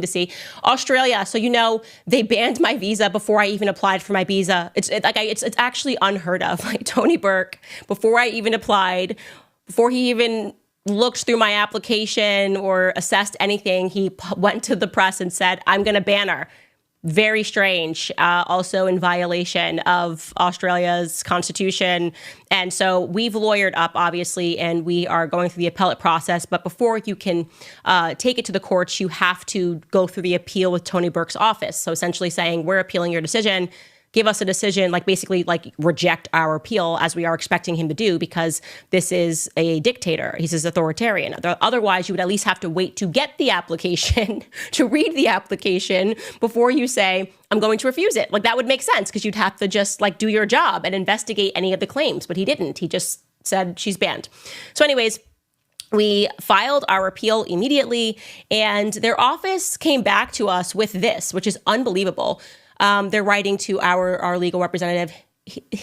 to see. Australia, so they banned my visa before I even applied for my visa. It's actually unheard of. Like Tony Burke, before I even applied, before he even looked through my application or assessed anything, he went to the press and said, I'm going to ban her. Very strange, also in violation of Australia's constitution. And so we've lawyered up, obviously, and we are going through the appellate process. But before you can take it to the courts, you have to go through the appeal with Tony Burke's office. So essentially saying, we're appealing your decision. Give us a decision, basically reject our appeal, as we are expecting him to do, because this is a dictator. He's authoritarian. Otherwise, you would at least have to wait to get the application, to read the application before you say, I'm going to refuse it. That would make sense, because you'd have to just do your job and investigate any of the claims. But he didn't. He just said she's banned. So anyways, we filed our appeal immediately, and their office came back to us with this, which is unbelievable. They're writing to our legal representative.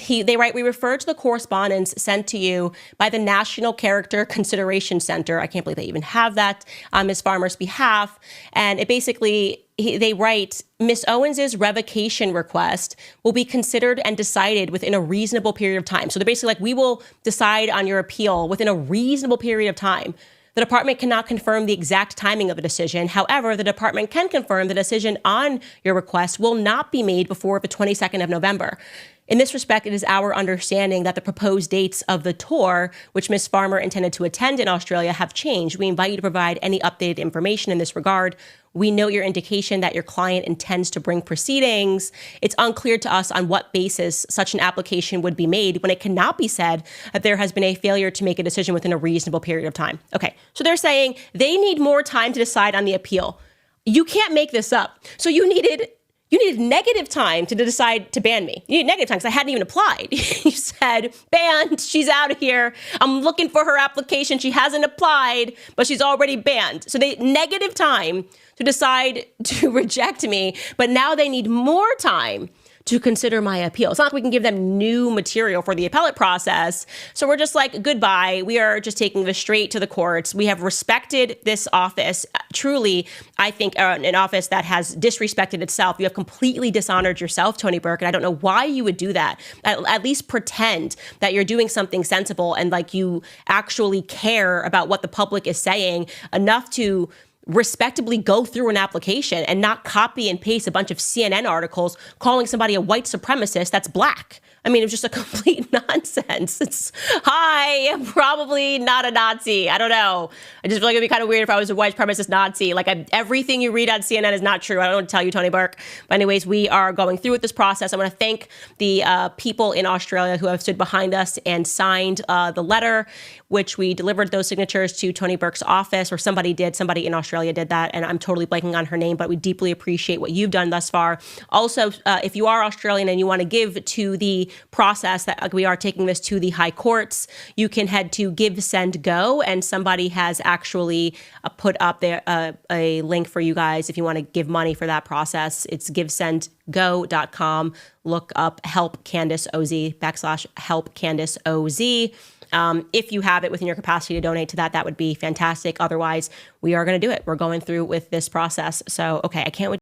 They write, we refer to the correspondence sent to you by the National Character Consideration Center. I can't believe they even have that on Ms. Farmer's behalf. And it basically, they write, Ms. Owens's revocation request will be considered and decided within a reasonable period of time. So they're basically we will decide on your appeal within a reasonable period of time. The department cannot confirm the exact timing of a decision. However, the department can confirm the decision on your request will not be made before the 22nd of November. In this respect, it is our understanding that the proposed dates of the tour, which Ms. Farmer intended to attend in Australia, have changed. We invite you to provide any updated information in this regard. We note your indication that your client intends to bring proceedings. It's unclear to us on what basis such an application would be made when it cannot be said that there has been a failure to make a decision within a reasonable period of time. Okay, so they're saying they need more time to decide on the appeal. You can't make this up. So you needed negative time to decide to ban me. You needed negative time because I hadn't even applied. You said, banned, she's out of here. I'm looking for her application. She hasn't applied, but she's already banned. So they negative time to decide to reject me, but now they need more time to consider my appeal. It's not like we can give them new material for the appellate process. So we're just goodbye. We are just taking this straight to the courts. We have respected this office. Truly, I think an office that has disrespected itself. You have completely dishonored yourself, Tony Burke, and I don't know why you would do that. At least pretend that you're doing something sensible and you actually care about what the public is saying enough to respectably go through an application and not copy and paste a bunch of CNN articles calling somebody a white supremacist that's black. I mean, it was just a complete nonsense. It's, hi, I'm probably not a Nazi. I don't know. I just feel like it'd be kind of weird if I was a white supremacist Nazi. Everything you read on CNN is not true. I don't know what to tell you, Tony Burke. But anyways, we are going through with this process. I want to thank the people in Australia who have stood behind us and signed the letter, which we delivered those signatures to Tony Burke's office, or somebody in Australia did that. And I'm totally blanking on her name, but we deeply appreciate what you've done thus far. Also, if you are Australian and you want to give to the process that we are taking this to the high courts, you can head to Give, Send, Go, and somebody has actually put up there a link for you guys if you want to give money for that process. It's givesendgo.com. Look up Help Candace Oz /Help Candace Oz. If you have it within your capacity to donate to that, that would be fantastic. Otherwise, we are going to do it. We're going through with this process. So, okay, I can't wait.